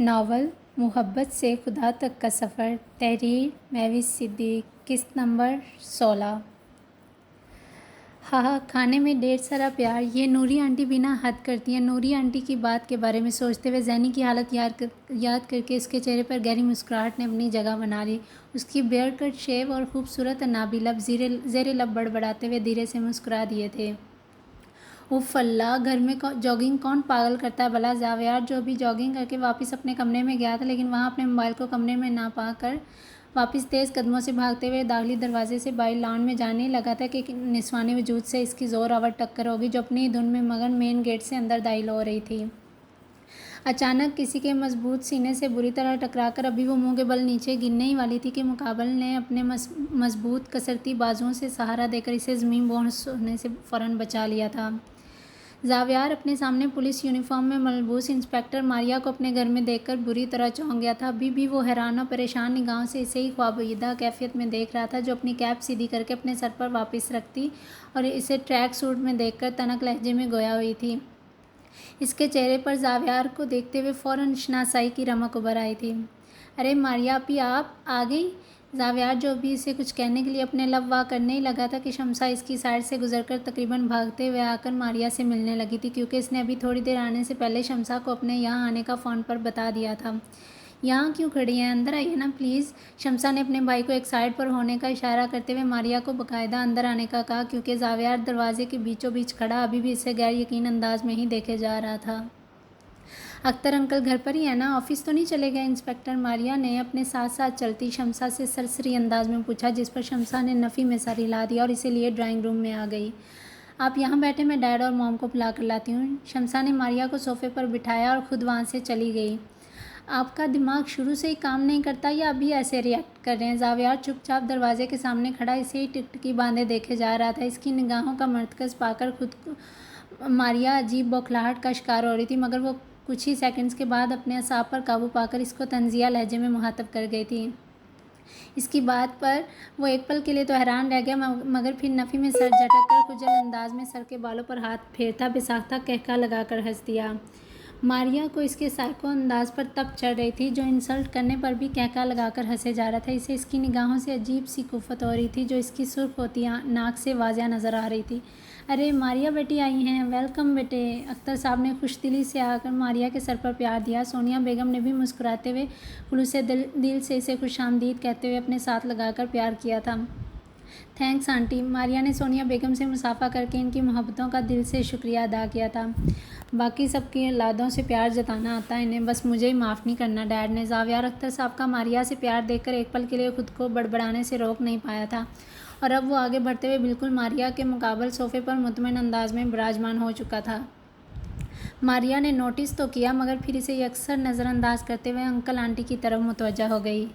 Novel मुहब्बत से खुदा तक का सफ़र, तहरीर महविश सिद्दीक, किस्त नंबर 16। हाँ, खाने में ढेर सारा प्यार, ये नूरी आंटी बिना हद करती हैं। नूरी आंटी की बात के बारे में सोचते हुए जैनी की हालत याद करके उसके चेहरे पर गहरी मुस्कुराहट ने अपनी जगह बना ली। उसकी बेयर कट शेव और खूबसूरत नाबी लब ज़ेरे लब बड़बड़ाते हुए धीरे से मुस्कुरा दिए थे। उफ़ अल्लाह, घर में जॉगिंग कौन पागल करता है भला। जावेद जो भी जॉगिंग करके वापस अपने कमरे में गया था, लेकिन वहाँ अपने मोबाइल को कमरे में ना पाकर वापस तेज़ कदमों से भागते हुए दाखिली दरवाजे से बाहर लॉन में जाने लगा था कि निस्वानी वजूद से इसकी ज़ोर आवर टक्कर होगी, जो अपनी धुन में मगन मेन गेट से अंदर दाखिल हो रही थी। अचानक किसी के मजबूत सीने से बुरी तरह टकराकर अभी वो मुंह के बल नीचे गिरने ही वाली थी कि मुकाबल ने अपने मजबूत कसरती बाजुओं से सहारा देकर इसे ज़मीन बोझ होने से फ़ौरन बचा लिया था। जावियार अपने सामने पुलिस यूनिफॉर्म में मलबूस इंस्पेक्टर मारिया को अपने घर में देखकर बुरी तरह चौंक गया था। अभी भी वो हैरान और परेशान निगाहों से इसे ही ख्वाबीदा कैफियत में देख रहा था, जो अपनी कैप सीधी करके अपने सर पर वापस रखती और इसे ट्रैक सूट में देखकर तनक लहजे में गोया हुई थी। इसके चेहरे पर जावियार को देखते हुए फ़ौरन शनासाई की रमक उभर आई थी। अरे मारिया अपी, आप आ गई। जावियार जो अभी इसे कुछ कहने के लिए अपने लब वाह करने ही लगा था कि शमसा इसकी साइड से गुजरकर तकरीबन भागते हुए आकर मारिया से मिलने लगी थी, क्योंकि इसने अभी थोड़ी देर आने से पहले शमसा को अपने यहाँ आने का फ़ोन पर बता दिया था। यहाँ क्यों खड़ी हैं, अंदर आइए ना प्लीज़। शमसा ने अपने भाई को एक साइड पर होने का इशारा करते हुए मारिया को बाकायदा अंदर आने का कहा, क्योंकि जावियार दरवाजे के बीचों बीच खड़ा अभी भी इसे गैर यकीन अंदाज में ही देखे जा रहा था। अख्तर अंकल घर पर ही है ना, ऑफिस तो नहीं चले गए। इंस्पेक्टर मारिया ने अपने साथ साथ चलती शमसा से सरसरी अंदाज में पूछा, जिस पर शमसा ने नफ़ी में सर हिला दिया और इसे लिए ड्राइंग रूम में आ गई। आप यहाँ बैठे, मैं डैड और मॉम को बुला कर लाती हूँ। शमसा ने मारिया को सोफ़े पर बिठाया और ख़ुद वहाँ से चली गई। आपका दिमाग शुरू से ही काम नहीं करता या अभी ऐसे रिएक्ट कर रहे हैं। जावियार चुपचाप दरवाजे के सामने खड़ा इसे ही टिकटिकी बांधे देखे जा रहा था। इसकी निगाहों का मरकज़ पाकर खुद को मारिया अजीब बौखलाहट का शिकार हो रही थी, मगर वो कुछ ही सेकंड्स के बाद अपने असाब पर काबू पाकर इसको तंजिया लहजे में मुखातब कर गई थी। इसकी बात पर वो एक पल के लिए तो हैरान रह गया, मगर फिर नफ़ी में सर झटक कर खुजल अंदाज में सर के बालों पर हाथ फेरता बेसाख्ता कहका लगाकर हंस दिया। मारिया को इसके साइको अंदाज पर तप चढ़ रही थी, जो इंसल्ट करने पर भी कहका लगाकर हंसे जा रहा था। इसे इसकी निगाहों से अजीब सी कुफ़त हो रही थी, जो इसकी सुर्ख होती नाक से वाज़िया नज़र आ रही थी। अरे मारिया बेटी आई हैं, वेलकम बेटे। अख्तर साहब ने खुशदिली से आकर मारिया के सर पर प्यार दिया। सोनिया बेगम ने भी मुस्कुराते हुए खुलूस दिल से इसे खुशामदीद कहते हुए अपने साथ लगाकर प्यार किया था। Thanks aunty. मारिया ने सोनिया बेगम से मुसाफा करके इनकी मोहब्बतों का दिल से शुक्रिया अदा किया था। बाकी सबकी औलादों से प्यार जताना आता है इन्हें, बस मुझे ही माफ़ नहीं करना। डैड ने जावियार अख्तर साहब का मारिया से प्यार देखकर एक पल के लिए खुद को बड़बड़ाने से रोक नहीं पाया था, और अब वो आगे बढ़ते हुए बिल्कुल मारिया के मुकाबल सोफ़े पर मुतमईन अंदाज में विराजमान हो चुका था। मारिया ने नोटिस तो किया, मगर फिर इसे अक्सर नज़रअंदाज करते हुए अंकल आंटी की तरफ मुतवज्जा हो गई।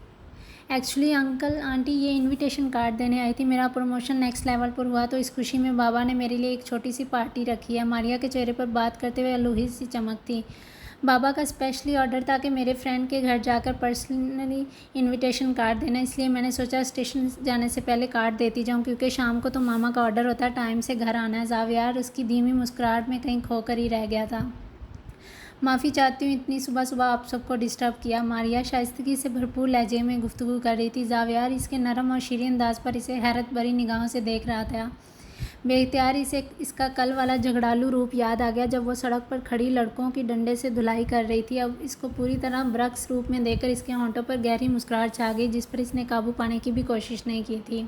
एक्चुअली अंकल आंटी, ये इनविटेशन कार्ड देने आई थी। मेरा प्रमोशन नेक्स्ट लेवल पर हुआ, तो इस खुशी में बाबा ने मेरे लिए एक छोटी सी पार्टी रखी है। मारिया के चेहरे पर बात करते हुए अलूही सी चमक थी। बाबा का स्पेशली ऑर्डर था कि मेरे फ्रेंड के घर जाकर पर्सनली इनविटेशन कार्ड देना, इसलिए मैंने सोचा स्टेशन जाने से पहले कार्ड देती जाऊं, क्योंकि शाम को तो मामा का ऑर्डर होता है, टाइम से घर आना है। जावियार उसकी धीमी मुस्कुराहट में कहीं खोकर ही रह गया था। माफ़ी चाहती हूँ इतनी सुबह सुबह आप सबको डिस्टर्ब किया। मारिया शाइस्तगी से भरपूर लहजे में गुफ्तगू कर रही थी। जावियार इसके नरम और शीरीन अंदाज पर इसे हैरत भरी निगाहों से देख रहा था। बेख्तियार इसे इसका कल वाला झगड़ालू रूप याद आ गया, जब वो सड़क पर खड़ी लड़कों की डंडे से धुलाई कर रही थी। अब इसको पूरी तरह बरक्स रूप में देखकर इसके होंठों पर गहरी मुस्कुराहट छा गई, जिस पर इसने काबू पाने की भी कोशिश नहीं की थी।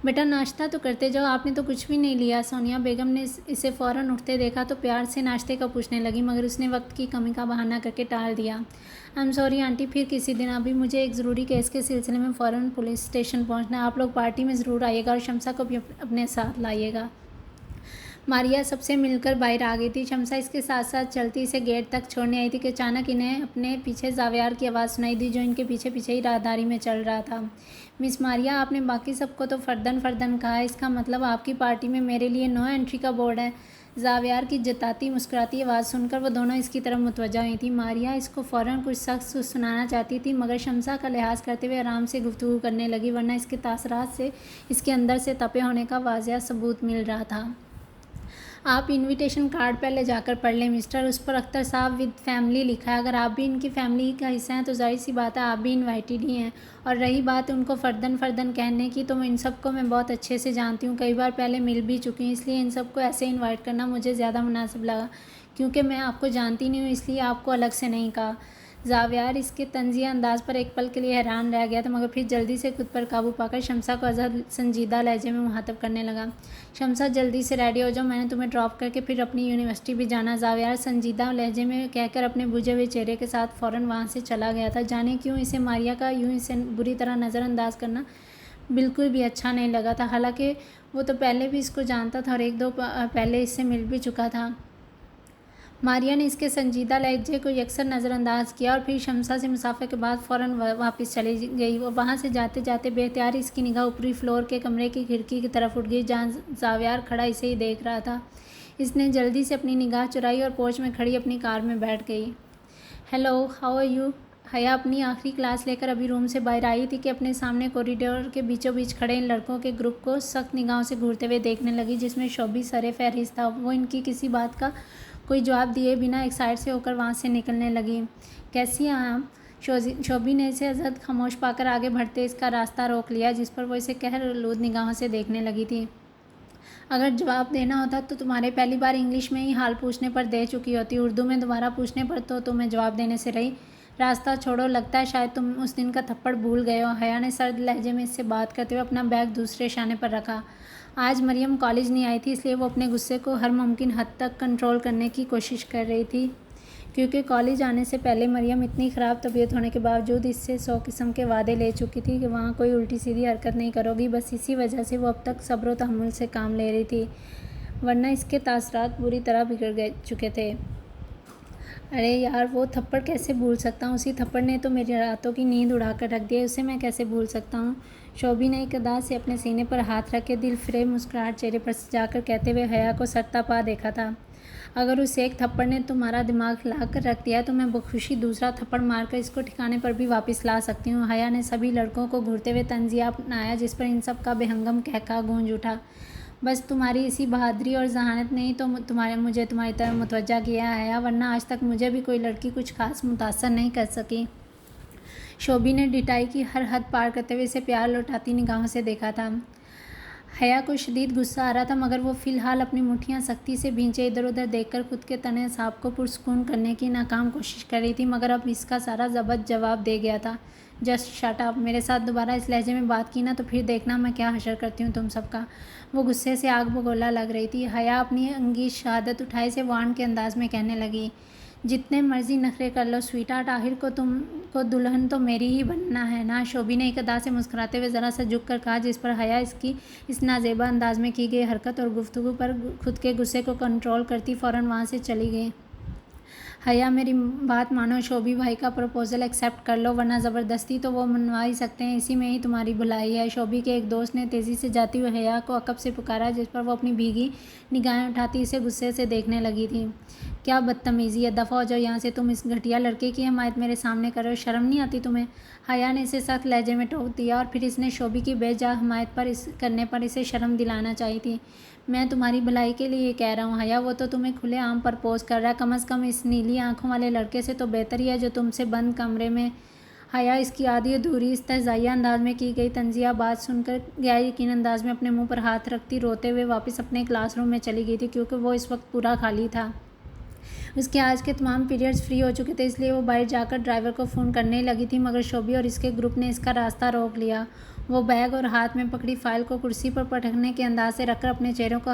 बेटा नाश्ता तो करते जाओ, आपने तो कुछ भी नहीं लिया। सोनिया बेगम ने इसे फ़ौरन उठते देखा तो प्यार से नाश्ते का पूछने लगी, मगर उसने वक्त की कमी का बहाना करके टाल दिया। आई एम सॉरी आंटी, फिर किसी दिन। अभी मुझे एक ज़रूरी केस के सिलसिले में फ़ौरन पुलिस स्टेशन पहुंचना है। आप लोग पार्टी में ज़रूर आइएगा और शमसा को भी अपने साथ लाइएगा। मारिया सबसे मिलकर बाहर आ गई थी। शमसा इसके साथ साथ चलती इसे गेट तक छोड़ने आई थी कि अचानक इन्हें अपने पीछे जावियार की आवाज़ सुनाई दी, जो इनके पीछे पीछे ही राहदारी में चल रहा था। मिस मारिया, आपने बाकी सबको तो फर्दन फर्दन कहा है, इसका मतलब आपकी पार्टी में मेरे लिए नो एंट्री का बोर्ड है। जावियार की जताती मुस्कुराती आवाज़ सुनकर वो दोनों इसकी तरफ मुतवज्जा हुई थी। मारिया इसको फ़ौरन कुछ सख्त सुनाना चाहती थी, मगर शमसा का लिहाज करते हुए आराम से गुफ्तगू करने लगी, वरना इसके तासरात से इसके अंदर से तपे होने का वाज़िया सबूत मिल रहा था। आप इनविटेशन कार्ड पहले जाकर पढ़ लें मिस्टर, उस पर अख्तर साहब विद फैमिली लिखा है। अगर आप भी इनकी फैमिली का हिस्सा हैं तो जाहिर सी बात है आप भी इनवाइटेड ही हैं। और रही बात उनको फ़र्दन फ़र्दन कहने की, तो इन सबको मैं बहुत अच्छे से जानती हूँ, कई बार पहले मिल भी चुकी हूँ, इसलिए इन सबको ऐसे इन्वाइट करना मुझे ज़्यादा मुनासिब लगा। क्योंकि मैं आपको जानती नहीं हूँ इसलिए आपको अलग से नहीं कहा। ज़ावियार इसके तंज़िया अंदाज़ पर एक पल के लिए हैरान रह गया था, मगर फिर जल्दी से खुद पर काबू पाकर शम्सा को अज़हर संजीदा लहजे में मुखातब करने लगा। शम्सा जल्दी से रेडी हो जाओ, मैंने तुम्हें ड्रॉप करके फिर अपनी यूनिवर्सिटी भी जाना। ज़ावियार संजीदा लहजे में कहकर अपने बुझे हुए चेहरे के साथ फ़ौरन वहाँ से चला गया था। जाने क्यों इसे मारिया का यूँ इसे बुरी तरह नज़रअंदाज करना बिल्कुल भी अच्छा नहीं लगा था। हालांकि वो तो पहले भी इसको जानता था और एक दो पहले इससे मिल भी चुका था। मारिया ने इसके संजीदा लहजे को यकसर नज़रअंदाज किया और फिर शम्सा से मुसाफे के बाद फ़ौरन वापस चली गई। वो वहाँ से जाते जाते बेहतियार इसकी निगाह ऊपरी फ्लोर के कमरे की खिड़की की तरफ उठ गई, जहाँ ज़ावियार खड़ा इसे ही देख रहा था। इसने जल्दी से अपनी निगाह चुराई और पोर्च में खड़ी अपनी कार में बैठ गई। Hello, how are you? Haya अपनी आखिरी क्लास लेकर अभी रूम से बाहर आई थी कि अपने सामने कॉरिडोर के बीचों बीच खड़े इन लड़कों के ग्रुप को सख्त निगाहों से घूरते हुए देखने लगी, जिसमें शोभी सरे फहरिस्त था। वो इनकी किसी बात का कोई जवाब दिए बिना एक साइड से होकर वहाँ से निकलने लगी। कैसी हैं आप? शोभी ने इसे अजहद खामोश पाकर आगे बढ़ते इसका रास्ता रोक लिया, जिस पर वो इसे कहरआलूद निगाहों से देखने लगी थी। अगर जवाब देना होता तो तुम्हारे पहली बार इंग्लिश में ही हाल पूछने पर दे चुकी होती, उर्दू में दोबारा पूछने पर तो तुम्हें जवाब देने से रही। रास्ता छोड़ो, लगता है शायद तुम उस दिन का थप्पड़ भूल गए हो। हया ने सर्द लहजे में इससे बात करते हुए अपना बैग दूसरे शाने पर रखा। आज मरियम कॉलेज नहीं आई थी, इसलिए वो अपने गुस्से को हर मुमकिन हद तक कंट्रोल करने की कोशिश कर रही थी, क्योंकि कॉलेज आने से पहले मरियम इतनी ख़राब तबीयत होने के बावजूद इससे 100 किस्म के वादे ले चुकी थी कि वहाँ कोई उल्टी सीधी हरकत नहीं करोगी। बस इसी वजह से वो अब तक सब्र व तहम्मुल से काम ले रही थी, वरना इसके तासरात बुरी तरह बिगड़ चुके थे। अरे यार, वो थप्पड़ कैसे भूल सकता हूँ? उसी थप्पड़ ने तो मेरी रातों की नींद उड़ाकर रख दी है, उसे मैं कैसे भूल सकता हूँ? शोभी ने एक अदा से अपने सीने पर हाथ रख के दिल फिरेब मुस्कुराहट चेहरे पर सजाकर कहते हुए हया को सरता पा देखा था। अगर उस एक थप्पड़ ने तुम्हारा दिमाग हिला कर रख दिया तो मैं बखुशी दूसरा थप्पड़ मारकर इसको ठिकाने पर भी वापस ला सकती हूँ। हया ने सभी लड़कों को घूरते हुए तंजिया अपनाया, जिस पर इन सब का बेहंगम कहका गूंज उठा। बस तुम्हारी इसी बहादुरी और जहानत ने ही तो मुझे तुम्हारी तरफ मुतवज्जा किया है, वरना आज तक मुझे भी कोई लड़की कुछ खास मुतासर नहीं कर सकी। शोभी ने डिटाई की हर हद पार करते हुए इसे प्यार लौटाती निगाहों से देखा था। हया को शदीद गुस्सा आ रहा था, मगर वो फ़िलहाल अपनी मुट्ठियाँ सख्ती से भींचे इधर उधर देखकर खुद के तने सांप को पुरसकून करने की नाकाम कोशिश कर रही थी, मगर अब इसका सारा ज़बत जवाब दे गया था। Just shut up. मेरे साथ दोबारा इस लहजे में बात की ना तो फिर देखना मैं क्या हशर करती हूँ तुम सबका। वो गुस्से से आग बगोला लग रही थी। हया अपनी अंगी शहादत उठाए से वाण के अंदाज में कहने लगी, जितने मर्जी नखरे कर लो स्वीटहार्ट, आखिर को तुमको दुल्हन तो मेरी ही बनना है ना। शोभी ने एक अदा से मुस्कुराते हुए ज़रा सा झुक कर कहा, जिस पर हया इसकी इस नाजेबा अंदाज में की गई हरकत और गुफ्तगू पर खुद के गुस्से को कंट्रोल करती फ़ौरन वहाँ से चली गई। हया, मेरी बात मानो, शोभी भाई का प्रपोज़ल एक्सेप्ट कर लो, वरना ज़बरदस्ती तो वो मनवा ही सकते हैं, इसी में ही तुम्हारी भलाई है। शोभी के एक दोस्त ने तेज़ी से जाती हुई हया को अकब से पुकारा, जिस पर वो अपनी भीगी निगाहें उठाती इसे गुस्से से देखने लगी थी। क्या बदतमीज़ी है, दफ़ा हो जाओ यहाँ से, तुम इस घटिया लड़के की हमायत मेरे सामने कर रहे हो, शर्म नहीं आती तुम्हें? हया ने इसे सख्त लहजे में टोक दिया और फिर इसने शोभी की बेजा हमायत पर करने पर इसे शर्म दिलाना चाहिए थी। मैं तुम्हारी भलाई के लिए कह रहा हूँ हया, वो तो तुम्हें खुले आम प्रपोज़ कर रहा है, कम से कम इस नीली आंखों वाले लड़के से तो बेहतर ही है जो तुमसे बंद कमरे में। हया, इसकी आधी अधूरी इस्तहज़ाइया अंदाज में की गई तंजिया बात सुनकर गैर यकीन अंदाज में अपने मुंह पर हाथ रखती रोते हुए वापस अपने क्लासरूम में चली गई थी, क्योंकि वो इस वक्त पूरा खाली था। उसके आज के तमाम पीरियड्स फ्री हो चुके थे, इसलिए वो बाहर जाकर ड्राइवर को फ़ोन करने लगी थी, मगर शोभी और इसके ग्रुप ने इसका रास्ता रोक लिया। वो बैग और हाथ में पकड़ी फाइल को कुर्सी पर पटकने के अंदाज से रखकर अपने चेहरों को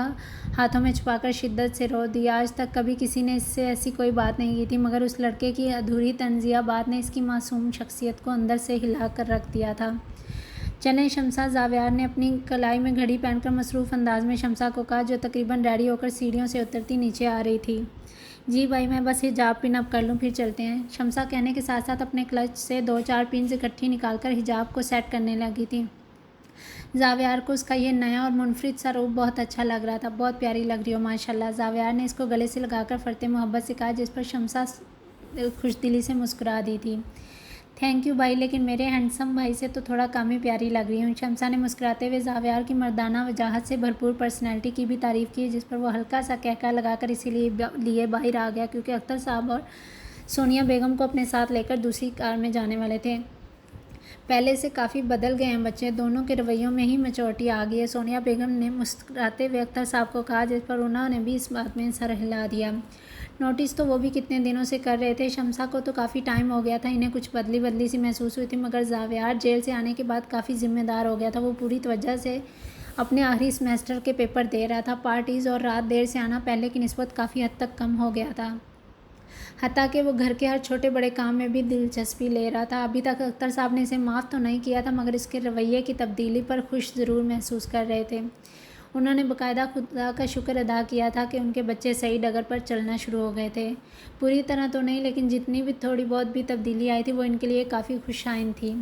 हाथों में छुपाकर शिद्दत से रो दिया। आज तक कभी किसी ने इससे ऐसी कोई बात नहीं की थी, मगर उस लड़के की अधूरी तंजिया बात ने इसकी मासूम शख्सियत को अंदर से हिला कर रख दिया था। चलें शम्सा, ज़ावियार ने अपनी कलाई में घड़ी पहनकर मसरूफ़ अंदाज में शम्सा को कहा, जो तकरीबन रेडी होकर सीढ़ियों से उतरती नीचे आ रही थी। जी भाई, मैं बस हिजाब पिन अप कर लूँ, फिर चलते हैं। शम्सा कहने के साथ साथ अपने क्लच से 2-4 पिन्स इकट्ठी निकालकर हिजाब को सेट करने लगी थी। ज़ावियार को उसका ये नया और मुनफरिद सा रूप बहुत अच्छा लग रहा था। बहुत प्यारी लग रही हो माशाल्लाह। ज़ावियार ने इसको गले से लगाकर फ़रते मोहब्बत से कहा, जिस पर शम्सा खुशदिली से मुस्कुरा दी थी। थैंक यू भाई, लेकिन मेरे हैंडसम भाई से तो थोड़ा कम ही प्यारी लग रही हूँ। शमसा ने मुस्कुराते हुए ज़ावियार की मर्दाना वजाहत से भरपूर पर्सनैलिटी की भी तारीफ़ की, जिस पर वो हल्का सा कहका लगाकर इसीलिए लिए बाहर आ गया क्योंकि अख्तर साहब और सोनिया बेगम को अपने साथ लेकर दूसरी कार में जाने वाले थे। पहले से काफ़ी बदल गए हैं बच्चे, दोनों के रवैयों में ही मैच्योरिटी आ गई है, सोनिया बेगम ने मुस्कुराते हुए अख्तर साहब को कहा, जिस पर उन्होंने भी इस बात में सर हिला दिया। नोटिस तो वो भी कितने दिनों से कर रहे थे। शमसा को तो काफ़ी टाइम हो गया था, इन्हें कुछ बदली बदली सी महसूस हुई थी, मगर ज़ावियार जेल से आने के बाद काफ़ी ज़िम्मेदार हो गया था। वो पूरी तवज्जो से अपने आखिरी सेमेस्टर के पेपर दे रहा था। पार्टीज़ और रात देर से आना पहले की निस्बत काफ़ी हद तक कम हो गया था। हत्ता कि वो घर के हर छोटे बड़े काम में भी दिलचस्पी ले रहा था। अभी तक अख्तर साहब ने इसे माफ़ तो नहीं किया था, मगर इसके रवैये की तब्दीली पर खुश ज़रूर महसूस कर रहे थे। उन्होंने बाकायदा खुदा का शुक्र अदा किया था कि उनके बच्चे सही डगर पर चलना शुरू हो गए थे। पूरी तरह तो नहीं, लेकिन जितनी भी थोड़ी बहुत भी तब्दीली आई थी वो इनके लिए काफ़ी खुशाइन थी।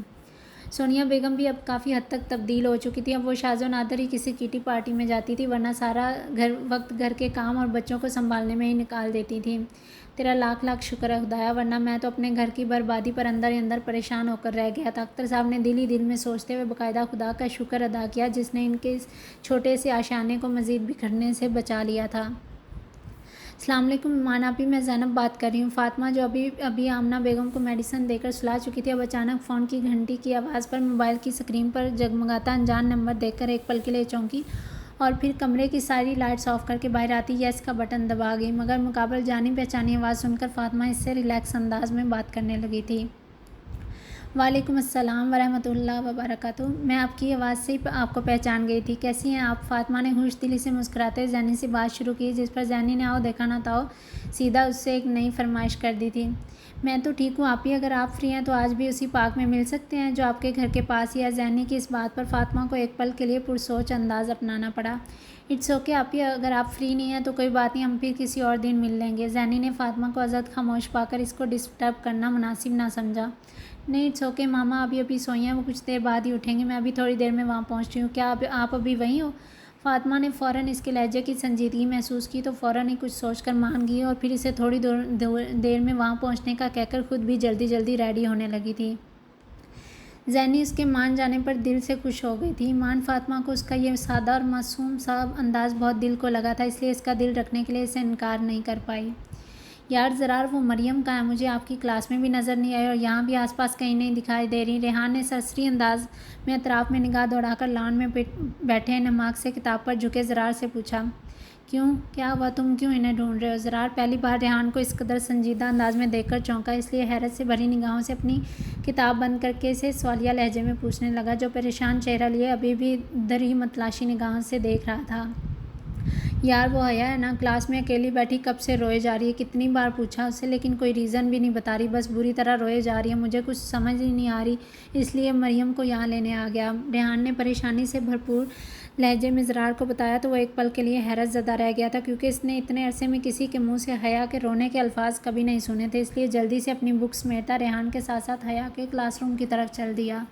सोनिया बेगम भी अब काफ़ी हद तक तब्दील हो चुकी थी। अब वो शाज़ो नादर ही किसी किटी पार्टी में जाती थी, वरना सारा घर के काम और बच्चों को संभालने में ही निकाल देती थी। तेरा लाख लाख शुक्र है खुदाया, वरना मैं तो अपने घर की बर्बादी पर अंदर ही अंदर परेशान होकर रह गया था। अख्तर साहब ने दिल ही दिल में सोचते हुए बाकायदा खुदा का शुक्र अदा किया, जिसने इनके इस छोटे से आशाने को मज़ीद बिखरने से बचा लिया था। अस्सलाम वालेकुम ईमान आपी, मैं ज़ैनब बात कर रही हूँ। फ़ातिमा जो अभी आमना बेगम को मेडिसिन देकर सुला चुकी थी, अब अचानक फ़ोन की घंटी की आवाज़ पर मोबाइल की स्क्रीन पर जगमगाता अनजान नंबर देखकर एक पल के लिए चौंकी और फिर कमरे की सारी लाइट्स ऑफ करके बाहर आती यस का बटन दबा गई। मगर मुकाबल जानी पहचानी आवाज़ सुनकर फ़ातिमा इससे रिलैक्स अंदाज में बात करने लगी थी। वालेकुम अस्सलाम वरहमतुल्लाह वबरकातुहू। मैं आपकी आवाज़ से ही आपको पहचान गई थी। कैसी हैं आप? फ़ातिमा ने खुश दिली से मुस्कुराते जैनी से बात शुरू की, जिस पर जैनी ने आओ देखा ना ताओ सीधा उससे एक नई फरमाइश कर दी थी। मैं तो ठीक हूँ आपी, अगर आप फ्री हैं तो आज भी उसी पार्क में मिल सकते हैं जो आपके घर के पास ही है। जैनी की इस बात पर फ़ातिमा को एक पल के लिए पुरसोच अंदाज़ अपनाना पड़ा। इट्स ओके आपी, अगर आप फ्री नहीं हैं तो कोई बात नहीं, हम फिर किसी और दिन मिल लेंगे। जैनी ने फ़ातिमा को अज़द खामोश पाकर इसको डिस्टर्ब करना मुनासिब ना समझा। नहीं इट्स ओके मामा, अभी सोई हैं, वो कुछ देर बाद ही उठेंगे, मैं अभी थोड़ी देर में वहाँ पहुँच रही हूँ। क्या आप अभी वहीं हो? फ़ातिमा ने फ़ौरन इसके लहजे की संजीदगी महसूस की तो फ़ौरन ही कुछ सोचकर मान गई और फिर इसे थोड़ी देर में वहाँ पहुँचने का कहकर खुद भी जल्दी जल्दी रेडी होने लगी थी। जैनी उसके मान जाने पर दिल से खुश हो गई थी। ईमान फ़ातिमा को उसका ये सादा और मासूम सा अंदाज़ बहुत दिल को लगा था, इसलिए इसका दिल रखने के लिए इसे इनकार नहीं कर पाई। यार ज़रार, वो मरियम कहाँ है? मुझे आपकी क्लास में भी नज़र नहीं आई और यहाँ भी आसपास कहीं नहीं दिखाई दे रही। रेहान ने सरसरी अंदाज में अतराफ़ में निगाह दौड़ाकर लॉन में बैठे नमाक से किताब पर झुके ज़रार से पूछा, क्यों, क्या हुआ? तुम क्यों इन्हें ढूंढ रहे हो? ज़रार पहली बार रेहान को इस कदर संजीदा अंदाज में देखकर चौंका, इसलिए हैरत से भरी निगाहों से अपनी किताब बंद करके इसे सवालिया लहजे में पूछने लगा, जो परेशान चेहरा लिए अभी भी इधर ही मतलाशी निगाहों से देख रहा था। यार वो हया है ना, क्लास में अकेली बैठी कब से रोए जा रही है। कितनी बार पूछा उससे, लेकिन कोई रीज़न भी नहीं बता रही, बस बुरी तरह रोए जा रही है। मुझे कुछ समझ ही नहीं आ रही, इसलिए मरियम को यहाँ लेने आ गया। रेहान ने परेशानी से भरपूर लहजे में ज़रार को बताया तो वो एक पल के लिए हैरत ज़दा रह गया था, क्योंकि इसने इतने अरसे में किसी के मुँह से हया के रोने के अल्फाज कभी नहीं सुने थे। इसलिए जल्दी से अपनी बुक्स समेटता रेहान के साथ साथ हया के क्लासरूम की तरफ चल दिया।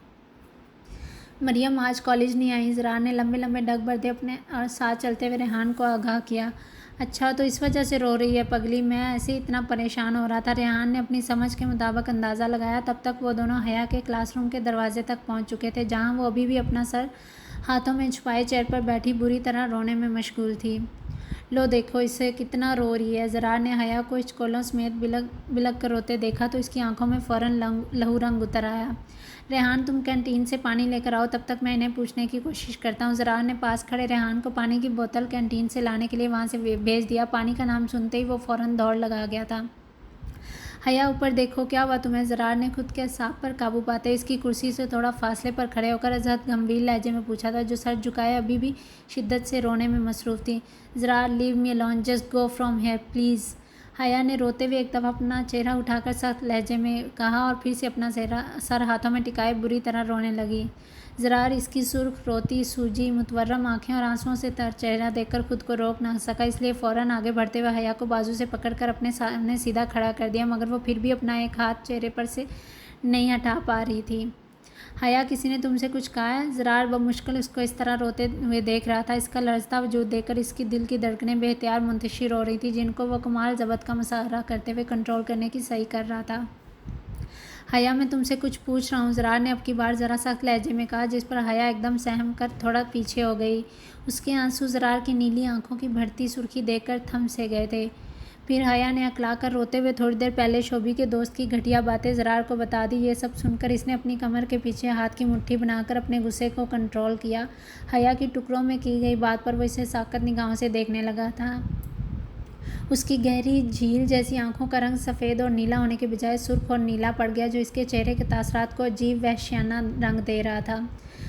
मरियम आज कॉलेज नहीं आई। ज़रार ने लंबे लंबे डग भरते अपने साथ चलते हुए रेहान को आगाह किया। अच्छा, तो इस वजह से रो रही है पगली, मैं ऐसे ही इतना परेशान हो रहा था। रेहान ने अपनी समझ के मुताबिक अंदाज़ा लगाया। तब तक वो दोनों हया के क्लासरूम के दरवाजे तक पहुंच चुके थे, जहां वो अभी भी अपना सर हाथों में छुपाए चेयर पर बैठी बुरी तरह रोने में मशगूल थी। लो देखो इसे कितना रो रही है। ज़रार ने हया को इचकोलों समेत बिलक बिलक कर रोते देखा तो इसकी आंखों में फ़ौरन लहू रंग उतर आया। रेहान, तुम कैंटीन से पानी लेकर आओ, तब तक मैं इन्हें पूछने की कोशिश करता हूँ। ज़रार ने पास खड़े रेहान को पानी की बोतल कैंटीन से लाने के लिए वहाँ से भेज दिया। पानी का नाम सुनते ही वो फ़ौरन दौड़ लगा गया था। हया, ऊपर देखो, क्या हुआ तुम्हें? ज़रार ने खुद के असाब पर काबू पाते इसकी कुर्सी से थोड़ा फासले पर खड़े होकर अजहद गंभीर लहजे में पूछा था, जो सर झुकाए अभी भी शिद्दत से रोने में मसरूफ़ थी। Zarar, leave me alone, just go from here please. Haya ने रोते हुए एक दफ़ा अपना चेहरा उठाकर सख्त लहजे में कहा और फिर से अपना सर हाथों में टिकाए बुरी तरह रोने लगी। ज़रार इसकी सुर्ख, रोती, सूजी, मुतवर्रम आँखें और आंसुओं से तर चेहरा देखकर खुद को रोक न सका, इसलिए फ़ौरन आगे बढ़ते हुए हया को बाजू से पकड़कर अपने सामने सीधा खड़ा कर दिया, मगर वो फिर भी अपना एक हाथ चेहरे पर से नहीं हटा पा रही थी। हया, किसी ने तुमसे कुछ कहा है? ज़रार बमुश्किल उसको इस तरह रोते हुए देख रहा था। इसका लरजता वजूद देखकर इसकी दिल की धड़कनें बेहतियार मुंतशिर हो रही थी, जिनको वो कमाल ज़बत का मुशाहरा करते हुए कंट्रोल करने की सही कर रहा था। हया, मैं तुमसे कुछ पूछ रहा हूँ, ज़रार ने अब की बार ज़रा सख्त लहजे में कहा, जिस पर हया एकदम सहम कर थोड़ा पीछे हो गई। उसके आंसू ज़रार की नीली आंखों की बढ़ती सुर्खी देखकर थम से गए थे। फिर हया ने अकला कर रोते हुए थोड़ी देर पहले शोभी के दोस्त की घटिया बातें ज़रार को बता दी। ये सब सुनकर इसने अपनी कमर के पीछे हाथ की मुट्ठी बनाकर अपने गुस्से को कंट्रोल किया। हया की टुकड़ों में की गई बात पर वो इसे साकत निगाहों से देखने लगा था। उसकी गहरी झील जैसी आंखों का रंग सफ़ेद और नीला होने के बजाय सुर्ख और नीला पड़ गया, जो इसके चेहरे के तासरात को अजीब वहशियाना रंग दे रहा था।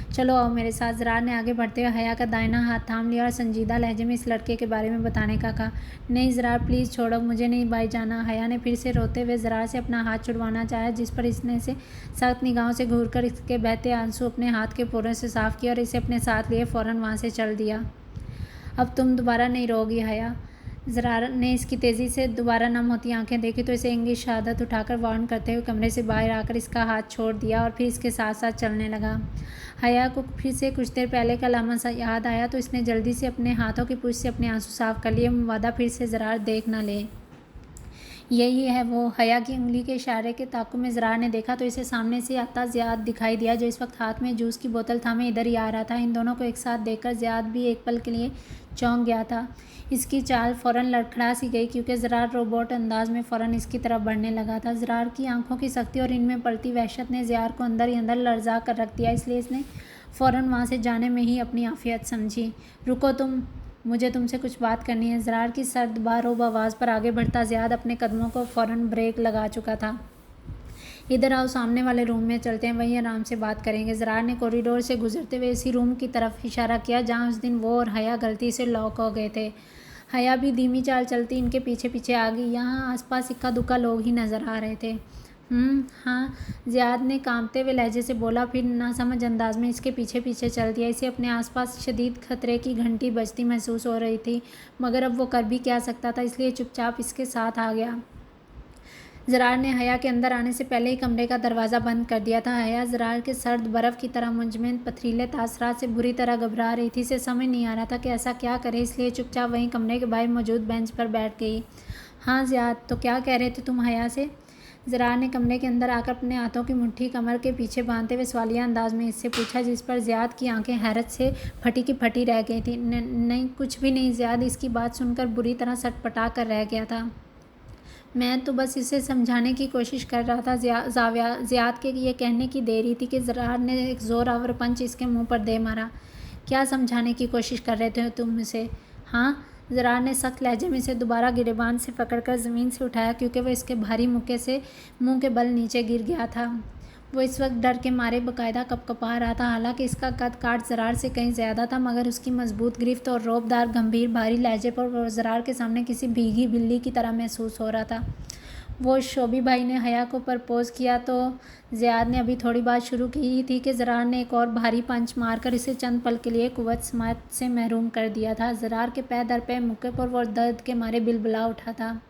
चलो आओ मेरे साथ, ज़रार ने आगे बढ़ते हुए हया का दाहिना हाथ थाम लिया और संजीदा लहजे में इस लड़के के बारे में बताने का कहा। नहीं ज़रार, प्लीज़ छोड़ो, मुझे नहीं भाई जाना। हया ने फिर से रोते हुए ज़रार से अपना हाथ छुड़वाना चाहा, जिस पर इसने से सख्त निगाहों से घूर कर इसके बहते आंसू अपने हाथ के पोरों से साफ़ किया और इसे अपने साथ लिए फ़ौरन वहाँ से चल दिया। अब तुम दोबारा नहीं रोगी हया। ज़रार ने इसकी तेज़ी से दोबारा नम होती आंखें देखी तो इसे इंग्लिश शहादत उठाकर वार्न करते हुए कमरे से बाहर आकर इसका हाथ छोड़ दिया और फिर इसके साथ साथ चलने लगा। हया को फिर से कुछ देर पहले का लम्हा सा याद आया तो इसने जल्दी से अपने हाथों की पूंछ से अपने आंसू साफ कर लिए। वादा फिर से ज़रार देख न ले। यही है वो। हया की उंगली के इशारे के ताक़ुब में ज़रार ने देखा तो इसे सामने से आता ज़ियाद दिखाई दिया, जो इस वक्त हाथ में जूस की बोतल थामे इधर ही आ रहा था। इन दोनों को एक साथ देखकर ज़ियाद भी एक पल के लिए चौंक गया था। इसकी चाल फ़ौरन लड़खड़ा सी गई, क्योंकि ज़रार रोबोट अंदाज में फ़ौरन इसकी तरफ बढ़ने लगा था। ज़रार की आंखों की सख्ती और इनमें पड़ती वहशत ने ज़ियाद को अंदर ही अंदर लर्ज़ा कर रख दिया, इसलिए इसने फ़ौरन वहाँ से जाने में ही अपनी आफियत समझी। रुको तुम, मुझे तुमसे कुछ बात करनी है। ज़रार की सर्द बारोब आवाज़ पर आगे बढ़ता ज़ियाद अपने कदमों को फ़ौरन ब्रेक लगा चुका था। इधर आओ, सामने वाले रूम में चलते हैं, वहीं आराम से बात करेंगे। ज़रार ने कॉरिडोर से गुजरते हुए इसी रूम की तरफ इशारा किया जहाँ उस दिन वो और हया गलती से लॉक हो गए थे। हया भी धीमी चाल चलती इनके पीछे पीछे आ गई। यहाँ आसपास इक्का दुक्का लोग ही नज़र आ रहे थे। हाँ, ज़ियाद ने कांपते हुए लहजे से बोला, फिर नासमझ अंदाज में इसके पीछे पीछे चल दिया। इसे अपने आसपास शदीद खतरे की घंटी बजती महसूस हो रही थी, मगर अब वो कर भी क्या सकता था, इसलिए चुपचाप इसके साथ आ गया। ज़रार ने हया के अंदर आने से पहले ही कमरे का दरवाज़ा बंद कर दिया था। हया ज़रार के सर्द बर्फ़ की तरह मुंजमद पथरीले तासरात से बुरी तरह घबरा रही थी। इसे समझ नहीं आ रहा था कि ऐसा क्या करे, इसलिए चुपचाप वहीं कमरे के बाहर मौजूद बेंच पर बैठ गई। हाँ ज़ियाद, तो क्या कह रहे थे तुम हया से? ज़रार ने कमरे के अंदर आकर अपने हाथों की मुट्ठी कमर के पीछे बांधते हुए सवालिया अंदाज में इससे पूछा, जिस पर ज़ियाद की आंखें हैरत से फटी की फटी रह गई थी। नहीं, कुछ भी नहीं। ज़ियाद इसकी बात सुनकर बुरी तरह सटपटा कर रह गया था। मैं तो बस इसे समझाने की कोशिश कर रहा था। ज़ियाद के ये कहने की देरी थी कि ज़रार ने एक ज़ोरावर पंच इसके मुंह पर दे मारा। क्या समझाने की कोशिश कर रहे थे तुम इसे? हाँ, ज़रार ने सख्त लहजे में इसे दोबारा गिरेबान से पकड़कर ज़मीन से उठाया, क्योंकि वह इसके भारी मुक्के से मुंह के बल नीचे गिर गया था। वो इस वक्त डर के मारे बाकायदा कँपकँपा रहा था। हालांकि इसका कद काठ ज़रार से कहीं ज़्यादा था, मगर उसकी मजबूत गिरफ्त और रौबदार गंभीर भारी लहजे पर वो ज़रार के सामने किसी भीगी बिल्ली की तरह महसूस हो रहा था। वो शोभी भाई ने हया को प्रपोज़ किया तो ज़ियाद ने अभी थोड़ी बात शुरू की ही थी कि ज़रार ने एक और भारी पंच मारकर इसे चंद पल के लिए कुव्वत समात से महरूम कर दिया था। ज़रार के पैर दर पे मुक्के पर वो दर्द के मारे बिलबिला उठा था।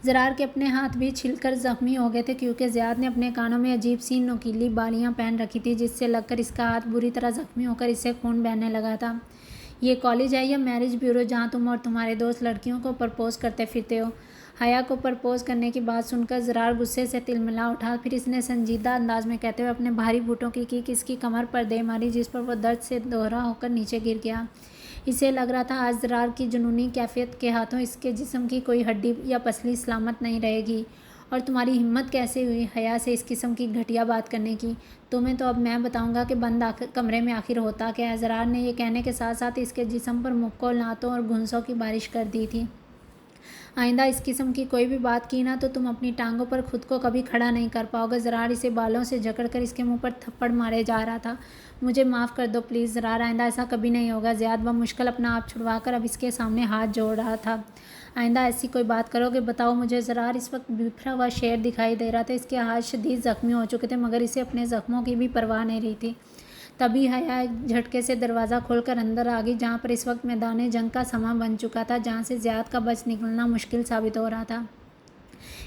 ज़रार के अपने हाथ भी छिलकर ज़ख्मी हो गए थे, क्योंकि ज़ियाद ने अपने कानों में अजीब सी नोकीली बालियाँ पहन रखी थी, जिससे लगकर इसका हाथ बुरी तरह ज़ख्मी होकर इससे खून बहने लगा था। ये कॉलेज है या मैरिज ब्यूरो जहाँ तुम और तुम्हारे दोस्त लड़कियों को प्रपोज़ करते फिरते हो? हया को प्रपोज़ करने की बात सुनकर ज़रार गुस्से से तिलमिला उठा। फिर इसने संजीदा अंदाज में कहते हुए अपने भारी बूटों की इसकी कमर पर दे मारी, जिस पर वह दर्द से दोहरा होकर नीचे गिर गया। इसे लग रहा था आज ज़रार की जुनूनी कैफियत के हाथों इसके जिस्म की कोई हड्डी या पसली सलामत नहीं रहेगी। और तुम्हारी हिम्मत कैसे हुई हया से इस किस्म की घटिया बात करने की? तुम्हें तो अब मैं बताऊंगा कि बंद कमरे में आखिर होता क्या है। ज़रार ने यह कहने के साथ साथ इसके जिस्म पर मुक्कों, लातों और घुंसों की बारिश कर दी थी। आइंदा इस किस्म की कोई भी बात की ना तो तुम अपनी टांगों पर खुद को कभी खड़ा नहीं कर पाओगे। ज़रार इसे बालों से जकड़कर इसके मुंह पर थप्पड़ मारे जा रहा था। मुझे माफ़ कर दो प्लीज़ ज़रार, आइंदा ऐसा कभी नहीं होगा। ज़ियाद मुश्किल अपना आप छुड़वाकर अब इसके सामने हाथ जोड़ रहा था। आइंदा ऐसी कोई बात करोगे बताओ मुझे। ज़रार इस वक्त बिखरा हुआ शेर दिखाई दे रहा था। इसके हाथ शदीद ज़ख्मी हो चुके थे, मगर इसे अपने ज़ख्मों की भी परवाह नहीं रही थी। तभी हया एक झटके से दरवाज़ा खोलकर अंदर आ गई, जहाँ पर इस वक्त मैदान जंग का समा बन चुका था, जहाँ से ज़ियाद का बच निकलना मुश्किल साबित हो रहा था।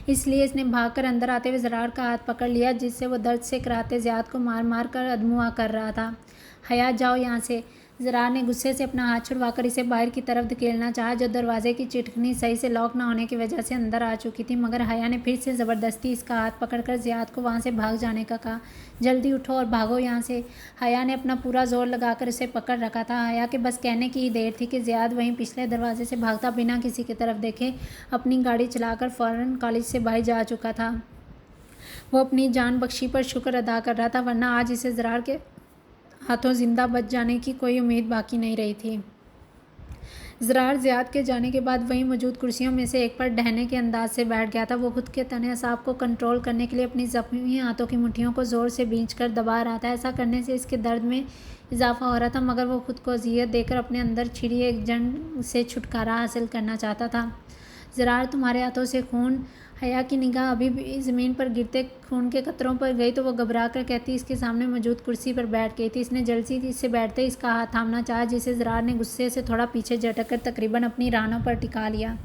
इसलिए इसने भागकर अंदर आते हुए ज़रार का हाथ पकड़ लिया, जिससे वो दर्द से कराहते ज़ियाद को मार मार कर अधमुआ कर रहा था। हया जाओ यहाँ से। ज़रार ने गुस्से से अपना हाथ छुड़वाकर इसे बाहर की तरफ धकेलना चाहा, जो दरवाजे की चिटकनी सही से लॉक न होने की वजह से अंदर आ चुकी थी, मगर हया ने फिर से ज़बरदस्ती इसका हाथ पकड़कर ज़ियाद को वहाँ से भाग जाने का कहा। जल्दी उठो और भागो यहाँ से। हया ने अपना पूरा जोर लगाकर उसे पकड़ रखा था। हया के बस कहने की ही देर थी कि ज़ियाद वहीं पिछले दरवाजे से भागता बिना किसी की तरफ देखे अपनी गाड़ी चलाकर फ़ौरन कॉलेज से बाहर जा चुका था। वो अपनी जान बख्शी पर शुक्र अदा कर रहा था, वरना आज इसे ज़रार के हाथों जिंदा बच जाने की कोई उम्मीद बाकी नहीं रही थी। ज़रार ज़ियाद के जाने के बाद वहीं मौजूद कुर्सियों में से एक पर डहने के अंदाज से बैठ गया था। वो खुद के तने असाब को कंट्रोल करने के लिए अपनी ज़ख्मी हाथों की मुट्ठियों को ज़ोर से खींचकर दबा रहा था। ऐसा करने से इसके दर्द में इजाफा हो रहा था, मगर वो खुद को अज़ियत देकर अपने अंदर छिड़ी एक जंग से छुटकारा हासिल करना चाहता था। ज़रार, तुम्हारे हाथों से खून। हया की निगाह अभी भी ज़मीन पर गिरते खून के कतरों पर गई तो वो घबरा कर कहती इसके सामने मौजूद कुर्सी पर बैठ गई थी। इसने जल्दी से बैठते इसका हाथ थामना चाहा, जिसे ज़रार ने गुस्से से थोड़ा पीछे झटक कर तकरीबन अपनी रानों पर टिका लिया।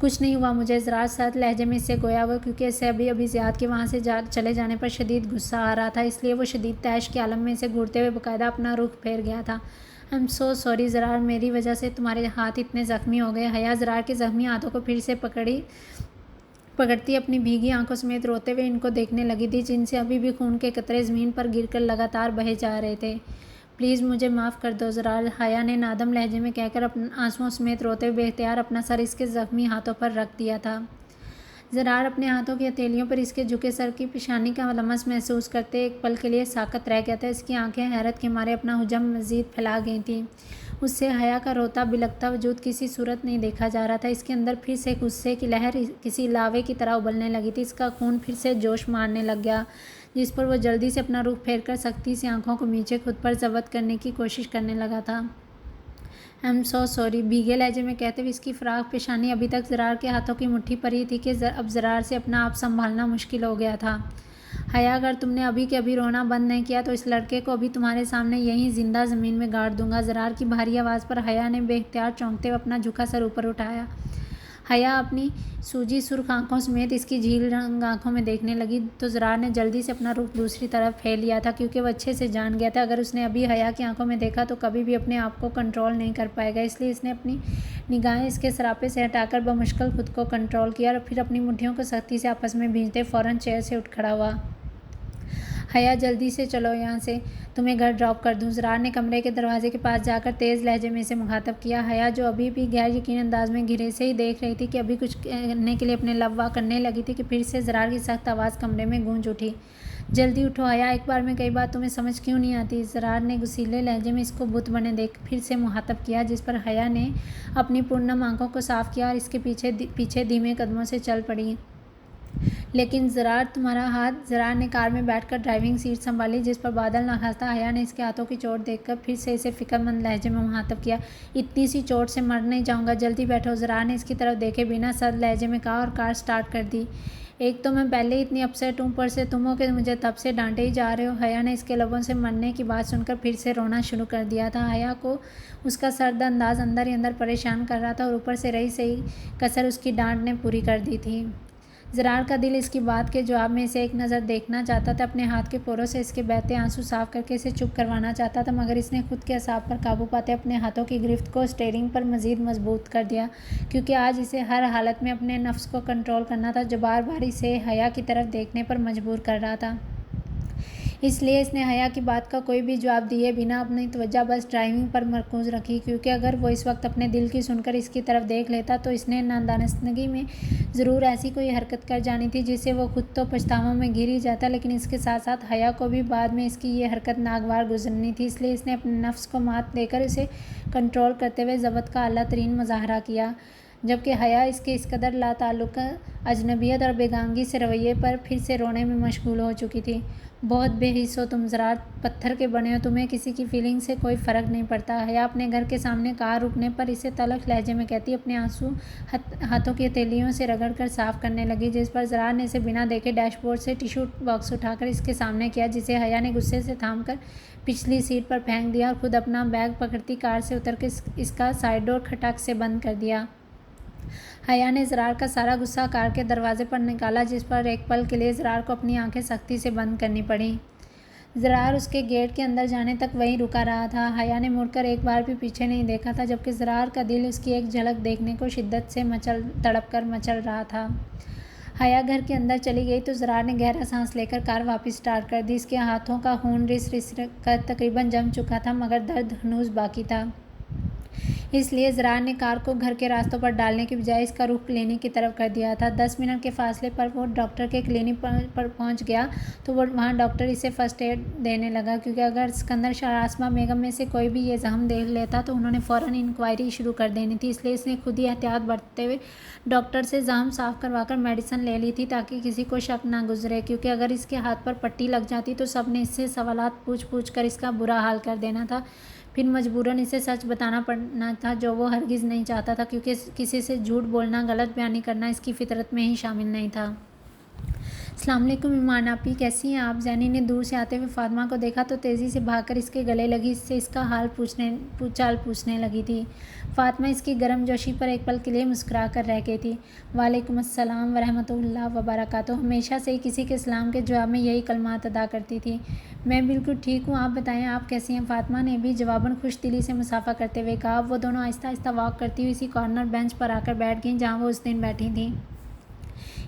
कुछ नहीं हुआ मुझे, ज़रार सर्द लहजे में इससे गोया हुआ, क्योंकि इसे अभी ज़ियाद के वहाँ से चले जाने पर शदीद गुस्सा आ रहा था। इसलिए वो शदीद तैश के आलम में इसे घूरते हुए बाकायदा अपना रुख फेर गया था। I am so sorry Zarar, मेरी वजह से तुम्हारे हाथ इतने ज़ख्मी हो गए। हया ज़रार के ज़ख्मी हाथों को फिर से पकड़ती अपनी भीगी आंखों समेत रोते हुए इनको देखने लगी थी, जिनसे अभी भी खून के कतरे ज़मीन पर गिरकर लगातार बहे जा रहे थे। प्लीज़ मुझे माफ़ कर दो ज़रार, हया ने नादम लहजे में कहकर अपने आंसुओं समेत रोते हुए बेख्तियार अपना सर इसके ज़ख्मी हाथों पर रख दिया था। ज़रार अपने हाथों की हथेलियों पर इसके झुके सर की पेशानी का लमस महसूस करते एक पल के लिए साकत रह गया था। इसकी आंखें हैरत के मारे अपना हुजम मज़ीद फैला गई थीं। उससे हया का रोता बिलखता वजूद किसी सूरत नहीं देखा जा रहा था। इसके अंदर फिर से गुस्से की लहर किसी लावे की तरह उबलने लगी थी। इसका खून फिर से जोश मारने लग गया, जिस पर वह जल्दी से अपना रुख फेर कर सख्ती से आंखों को नीचे खुद पर ज़ब्त करने की कोशिश करने लगा था। आई एम सो सॉरी, भीगे लहजे में कहते हुए इसकी फ़राक पेशानी अभी तक ज़रार के हाथों की मुट्ठी पर ही थी कि अब ज़रार से अपना आप संभालना मुश्किल हो गया था। हया, अगर तुमने अभी के अभी रोना बंद नहीं किया तो इस लड़के को अभी तुम्हारे सामने यहीं जिंदा ज़मीन में गाड़ दूंगा। ज़रार की भारी आवाज़ पर हया ने बेख्तियार चौंकते हुए अपना झुका सर ऊपर उठाया। हया अपनी सूजी सुर्ख आंखों समेत इसकी झील रंग आंखों में देखने लगी तो ज़रार ने जल्दी से अपना रुख दूसरी तरफ फेर लिया था, क्योंकि वह अच्छे से जान गया था अगर उसने अभी हया की आंखों में देखा तो कभी भी अपने आप को कंट्रोल नहीं कर पाएगा। इसलिए इसने अपनी निगाहें इसके सरापे से हटाकर बमुश्किल खुद को कंट्रोल किया और फिर अपनी मुट्ठियों को सख्ती से आपस में भींचते फ़ौरन चेयर से उठ खड़ा हुआ। हया, जल्दी से चलो यहाँ से, तुम्हें घर ड्रॉप कर दूँ। ज़रार ने कमरे के दरवाजे के पास जाकर तेज़ लहजे में इसे मुखातब किया। हया, जो अभी भी गैर यकीन अंदाज में घिरे से ही देख रही थी कि अभी कुछ करने के लिए अपने लबवा करने लगी थी कि फिर से ज़रार की सख्त आवाज़ कमरे में गूंज उठी। जल्दी उठो हया, एक बार में कई बात तुम्हें समझ क्यों नहीं आती। ज़रार ने गुस्सीले लहजे में इसको बुत बने देख फिर से मुखातब किया, जिस पर हया ने अपनी पूर्णम आंखों को साफ किया और इसके पीछे धीमे कदमों से चल पड़ी। लेकिन ज़रार, तुम्हारा हाथ। ज़रार ने कार में बैठकर ड्राइविंग सीट संभाली, जिस पर बादल नखास्ता। हया ने इसके हाथों की चोट देखकर फिर से इसे फिक्रमंद लहजे में मुखातब किया। इतनी सी चोट से मर नहीं जाऊंगा, जल्दी बैठो। ज़रार ने इसकी तरफ देखे बिना सर्द लहजे में कहा और कार स्टार्ट कर दी। एक तो मैं पहले ही इतनी अपसेट हूँ, ऊपर से तुम हो कि मुझे तब से डांटे ही जा रहे हो। हया ने इसके लबों से मरने की बात सुनकर फिर से रोना शुरू कर दिया था। हया को उसका सर्द अंदाज अंदर ही अंदर परेशान कर रहा था और ऊपर से रही सही कसर उसकी डांट ने पूरी कर दी थी। ज़रार का दिल इसकी बात के जवाब में इसे एक नज़र देखना चाहता था। अपने हाथ के पोरों से इसके बहते आंसू साफ करके इसे चुप करवाना चाहता था, मगर इसने खुद के असाब पर काबू पाते अपने हाथों की गिरफ्त को स्टीयरिंग पर मज़ीद मजबूत कर दिया, क्योंकि आज इसे हर हालत में अपने नफ्स को कंट्रोल करना था, जो बार बार इसे हया की तरफ देखने पर मजबूर कर रहा था। इसलिए इसने हया की बात का कोई भी जवाब दिए बिना अपनी तवज्जो बस ड्राइविंग पर मरकूज़ रखी, क्योंकि अगर वो इस वक्त अपने दिल की सुनकर इसकी तरफ देख लेता तो इसने नादानस्तगी में ज़रूर ऐसी कोई हरकत कर जानी थी जिससे वो खुद तो पछतावों में घिर ही जाता, लेकिन इसके साथ साथ हया को भी बाद में इसकी ये हरकत नागवार गुजरनी थी। इसलिए इसने अपने नफ्स को मात देकर इसे कंट्रोल करते हुए ज़ब्त का आला तरीन मुजाहरा किया, जबकि हया इसके इस कदर लाताल्लुक़ अजनबियत और बेगानगी से रवैये पर फिर से रोने में मशगूल हो चुकी थी। बहुत बेहिस हो तुम ज़रार, पत्थर के बने हो, तुम्हें किसी की फीलिंग से कोई फ़र्क नहीं पड़ता। हया अपने घर के सामने कार रुकने पर इसे तलख लहजे में कहती अपने आंसू हाथों की हथेलियों से रगड़कर साफ करने लगी, जिस पर ज़रार ने इसे बिना देखे डैशबोर्ड से टिश्यू बॉक्स उठाकर इसके सामने किया, जिसे हया ने गुस्से से थामकर पिछली सीट पर फेंक दिया और खुद अपना बैग पकड़ती कार से उतर के इसका साइड डोर खटाक से बंद कर दिया। हया ने ज़रार का सारा गुस्सा कार के दरवाजे पर निकाला, जिस पर एक पल के लिए ज़रार को अपनी आंखें सख्ती से बंद करनी पड़ी। ज़रार उसके गेट के अंदर जाने तक वहीं रुका रहा था। हया ने मुड़कर एक बार भी पीछे नहीं देखा था, जबकि ज़रार का दिल उसकी एक झलक देखने को शिद्दत से तड़प कर मचल रहा था। हया घर के अंदर चली गई तो ज़रार ने गहरा सांस लेकर कार वापस स्टार्ट कर दी। इसके हाथों का खून रिस रिस कर तकरीबन जम चुका था, मगर दर्द हनूज बाकी था। इसलिए ज़रार ने कार को घर के रास्तों पर डालने की बजाय इसका रुख क्लिनिक की तरफ कर दिया था। 10 मिनट के फासले पर वो डॉक्टर के क्लिनिक पर पहुंच गया तो वो वहाँ डॉक्टर इसे फ़र्स्ट एड देने लगा, क्योंकि अगर सिकंदर शाह आसमा बेगम में से कोई भी ये जख्म देख लेता तो उन्होंने फ़ौरन इंक्वायरी शुरू कर देनी थी। इसलिए इसने खुद ही एहतियात बरतते हुए डॉक्टर से जख्म साफ़ करवाकर मेडिसिन ले ली थी, ताकि किसी को शक ना गुजरे, क्योंकि अगर इसके हाथ पर पट्टी लग जाती तो सब ने इससे सवालात पूछ कर इसका बुरा हाल कर देना था। फिर मजबूरन इसे सच बताना पड़ना था, जो वो हरगिज़ नहीं चाहता था, क्योंकि किसी से झूठ बोलना, गलत बयानी करना इसकी फितरत में ही शामिल नहीं था। अस्सलाम वालेकुम ईमान आपी, कैसी हैं आप? जैनी ने दूर से आते हुए फातिमा को देखा तो तेज़ी से भागकर इसके गले लगी, इससे इसका हाल पूछने लगी थी। फातिमा इसकी गर्मजोशी पर एक पल के लिए मुस्कुरा कर रह गई थी। वालेकुम अस्सलाम वरहमतुल्लाह वबरकातुहू हमेशा से ही किसी के सलाम के जवाब में यही कलमात अदा करती थी। मैं बिल्कुल ठीक हूँ, आप बताएं आप कैसी हैं? फातिमा ने भी जवाबन खुश दिली से मुसाफा करते हुए कहा। वो दोनों आहिस्ता आहिस्ता वॉक करती हुई इसी कॉर्नर बेंच पर आकर बैठ गईं जहाँ वो उस दिन बैठी थी।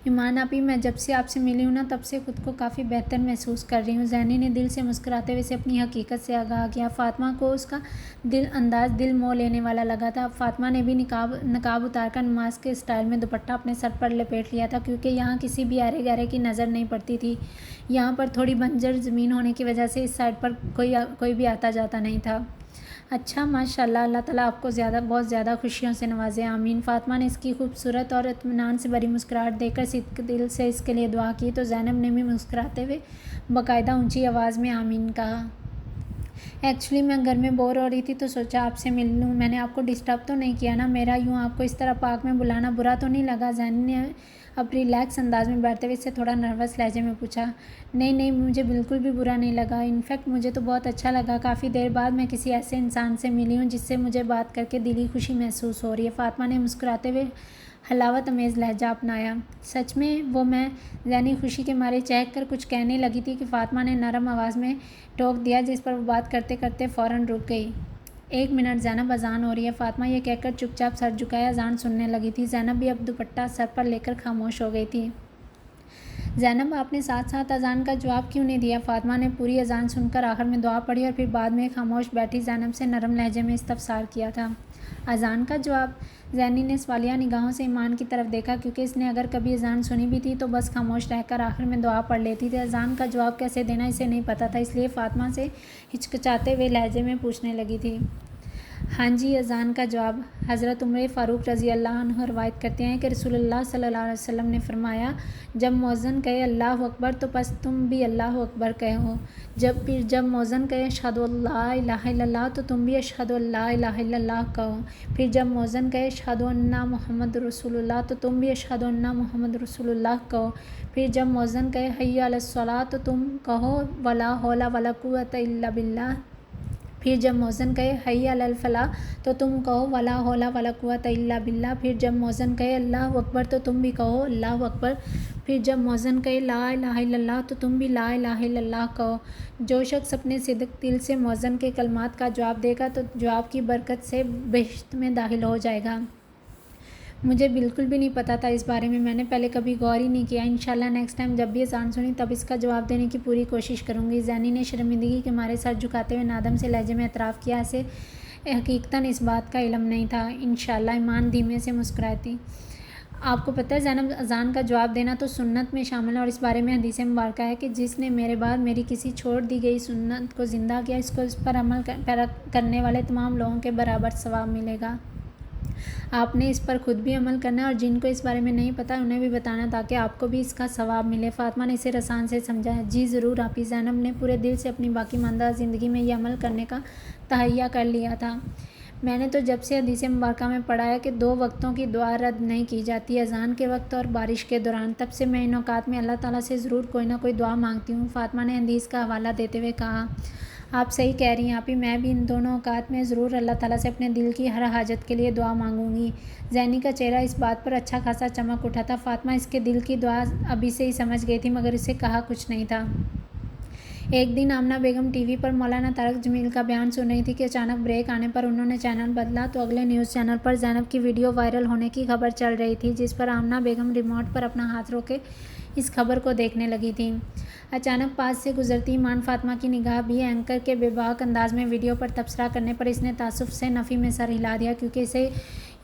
ईमान आपी, मैं जब से आपसे मिली हूँ ना, तब से खुद को काफ़ी बेहतर महसूस कर रही हूँ। जैनी ने दिल से मुस्कुराते हुए इसे अपनी हकीकत से आगाह किया। फातिमा को उसका दिल मोह लेने वाला लगा था। फातिमा ने भी नकाब उतारकर नमाज के स्टाइल में दुपट्टा अपने सर पर लपेट लिया था, क्योंकि यहाँ किसी भी आरे गहरे की नज़र नहीं पड़ती थी। यहाँ पर थोड़ी बंजर ज़मीन होने की वजह से इस साइड पर कोई भी आता जाता नहीं था। अच्छा, माशाल्लाह, अल्लाह ताला आपको बहुत ज़्यादा खुशियों से नवाजे, आमीन। फातिमा ने इसकी खूबसूरत और इत्मीनान से भरी मुस्कुराहट देखकर सिद्क दिल से इसके लिए दुआ की तो ज़ैनब ने भी मुस्कुराते हुए बाकायदा ऊंची आवाज़ में आमीन कहा। एक्चुअली मैं घर में बोर हो रही थी तो सोचा आपसे मिल लूँ। मैंने आपको डिस्टर्ब तो नहीं किया ना? मेरा यूँ आपको इस तरह पार्क में बुलाना बुरा तो नहीं लगा? जैनी ने अब रिलैक्स अंदाज में बैठते हुए इससे थोड़ा नर्वस लहजे में पूछा। नहीं नहीं, मुझे बिल्कुल भी बुरा नहीं लगा। इनफैक्ट मुझे तो बहुत अच्छा लगा। काफ़ी देर बाद मैं किसी ऐसे इंसान से मिली हूँ जिससे मुझे बात करके दिली खुशी महसूस हो रही है। फातिमा ने मुस्कुराते हुए हलावत अमेज़ लहजा अपनाया। सच में? वो मैं जैनी खुशी के मारे चहक कर कुछ कहने लगी थी कि फातिमा ने नरम आवाज़ में टोक दिया, जिस पर वो बात करते करते फ़ौरन रुक गई। 1 मिनट ज़ैनब, अजान हो रही है। फातिमा ये कहकर चुपचाप सर झुकाया अजान सुनने लगी थी। ज़ैनब भी अब दुपट्टा सर पर लेकर खामोश हो गई थी। ज़ैनब, आपने साथ साथ अजान का जवाब क्यों नहीं दिया? फातिमा ने पूरी अजान सुनकर आखिर में दुआ पढ़ी और फिर बाद में खामोश बैठी ज़ैनब से नरम लहजे में इस्तफसार किया था। अजान का जवाब? जैनी ने सवालिया निगाहों से ईमान की तरफ देखा, क्योंकि इसने अगर कभी अजान सुनी भी थी तो बस खामोश रहकर आखिर में दुआ पढ़ लेती थी। अजान का जवाब कैसे देना इसे नहीं पता था, इसलिए फातिमा से हिचकिचाते हुए लहजे में पूछने लगी थी। हाँ जी, अजान का जवाब। हज़रत उमर फ़ारूक रज़ी अल्लाह अन्हु रवायत करते हैं कि रसूलुल्लाह सल्लल्लाहु अलैहि वसल्लम ने फरमाया, जब मौज़न कहे अल्लाह अकबर तो बस तुम भी अल्लाह अकबर कहो। जब मौज़न कहे अशहदु अल्ला इलाहा इल्लल्लाह तो तुम भी अशहदु अल्ला इलाहा इल्लल्लाह कहो। फिर जब मौज़न कहे अशहदु अन्ना मुहम्मद रसूलुल्लाह तो तुम भी अशहदु अन्ना मुहम्मद रसूलुल्लाह कहो। फिर जब मौज़न कहे हय्या अलस सलाह तो तुम कहो वला हौला वला कुव्वता इल्ला बिल्लाह। फिर जब मौज़न कहे हय्या अलल फलाह तो तुम कहो वला हौला वला कुव्वता इल्ला बिल्लाह। फिर जब मौज़न कहे अल्लाह अकबर तो तुम भी कहो अल्लाह अकबर। फिर जब मौज़न कहे ला इलाहा इल्लल्लाह तो तुम भी ला इलाहा इल्लल्लाह कहो। जो शख्स अपने सिद्क दिल से मौज़न के कलमात का जवाब देगा तो जवाब की बरकत से बहिश्त में दाखिल हो जाएगा। मुझे बिल्कुल भी नहीं पता था इस बारे में, मैंने पहले कभी गौर ही नहीं किया। इंशाल्लाह नेक्स्ट टाइम जब भी अज़ान सुनी तब इसका जवाब देने की पूरी कोशिश करूँगी। जैनी ने शर्मिंदगी के मारे सर झुकाते हुए नादम से लहजे में एतराफ़ किया। ऐसे हकीकतन इस बात का इल्म नहीं था। इंशाल्लाह, ईमान धीमे से मुस्कुराती। आपको पता है ज़ैनब, अज़ान का जवाब देना तो सुन्नत में शामिल है और इस बारे में हदीस मुबारका है कि जिसने मेरे बाद मेरी किसी छोड़ दी गई सुन्नत को ज़िंदा किया, इसको इस पर अमल करने वाले तमाम लोगों के बराबर सवाब मिलेगा। आपने इस पर खुद भी अमल करना है और जिनको इस बारे में नहीं पता उन्हें भी बताना, ताकि आपको भी इसका सवाब मिले। फातिमा ने इसे रसान से समझाया। जी ज़रूर आपी। ज़ैनब ने पूरे दिल से अपनी बाकी मानदा ज़िंदगी में यह अमल करने का तहैया कर लिया था। मैंने तो जब से हदीस मुबारका में पढ़ा है कि 2 वक्तों की दुआ रद्द नहीं की जाती, अज़ान के वक्त और बारिश के दौरान, तब से मैं इन औकात में अल्लाह ताला से ज़रूर कोई ना कोई दुआ मांगती हूँ। फातिमा ने हदीस का हवाला देते हुए कहा। आप सही कह रही हैं आपी, मैं भी इन दोनों औकात में ज़रूर अल्लाह ताला से अपने दिल की हर हाजत के लिए दुआ मांगूंगी। जैनी का चेहरा इस बात पर अच्छा खासा चमक उठा था। फातिमा इसके दिल की दुआ अभी से ही समझ गई थी, मगर इसे कहा कुछ नहीं था। एक दिन आमना बेगम टीवी पर मौलाना तारक जमील का बयान सुन रही थी कि अचानक ब्रेक आने पर उन्होंने चैनल बदला तो अगले न्यूज़ चैनल पर ज़ैनब की वीडियो वायरल होने की खबर चल रही थी, जिस पर आमना बेगम रिमोट पर अपना हाथ रोके इस खबर को देखने लगी थी। अचानक पास से गुजरती ईमान फातिमा की निगाह भी एंकर के बेबाक अंदाज में वीडियो पर तबसरा करने पर इसने तासुफ से नफ़ी में सर हिला दिया, क्योंकि इसे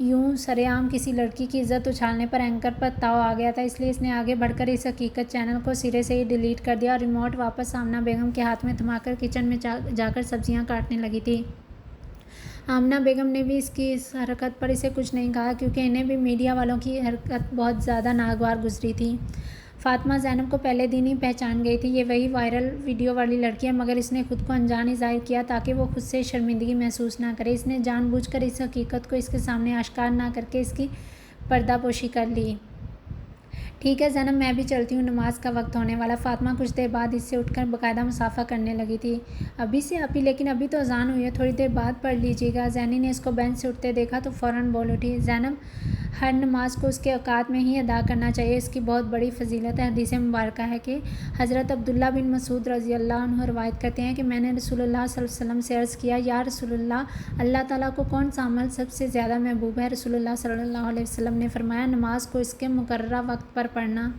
यूं सरेआम किसी लड़की की इज्जत उछालने पर एंकर पर ताव आ गया था। इसलिए इसने आगे बढ़कर इस हकीकत चैनल को सिरे से ही डिलीट कर दिया और रिमोट वापस आमना बेगम के हाथ में थमाकर किचन में जाकर सब्जियां काटने लगी थी। आमना बेगम ने भी इसकी इस हरकत पर इसे कुछ नहीं कहा, क्योंकि इन्हें भी मीडिया वालों की हरकत बहुत ज़्यादा नागवार गुजरी थी। फातिमा ज़ैनब को पहले दिन ही पहचान गई थी। ये वही वायरल वीडियो वाली लड़की है, मगर इसने खुद को अनजान ही ज़ाहिर किया ताकि वो खुद से शर्मिंदगी महसूस ना करे। इसने जानबूझकर इस हकीकत को इसके सामने आश्कार ना करके इसकी पर्दापोशी कर ली। ठीक है ज़ैनब, मैं भी चलती हूँ, नमाज का वक्त होने वाला। फातिमा कुछ देर बाद इससे उठकर बाकायदा मुसाफा करने लगी थी। अभी से आप ही, लेकिन अभी तो अजान हुई है, थोड़ी देर बाद पढ़ लीजिएगा। ज़ैनी ने इसको बेंच से उठते देखा तो फ़ौरन बोल उठी, ज़ैनब, हर नमाज को उसके औकात में ही अदा करना चाहिए, इसकी बहुत बड़ी फजीलत है। हदीस मुबारक है कि हज़रत अब्दुल्ला बिन मसूद रज़ी अल्लाह अन्हु रवायत करते हैं कि मैंने रसूलुल्लाह सल्लल्लाहु अलैहि वसल्लम से अर्ज़ किया, या रसूलुल्लाह, अल्लाह ताला को कौन सा अमल सबसे ज़्यादा महबूब है? रसूलुल्लाह सल्लल्लाहु अलैहि वसल्लम ने फरमाया, नमाज को इसके मुकर्ररा वक्त पर पढ़ना।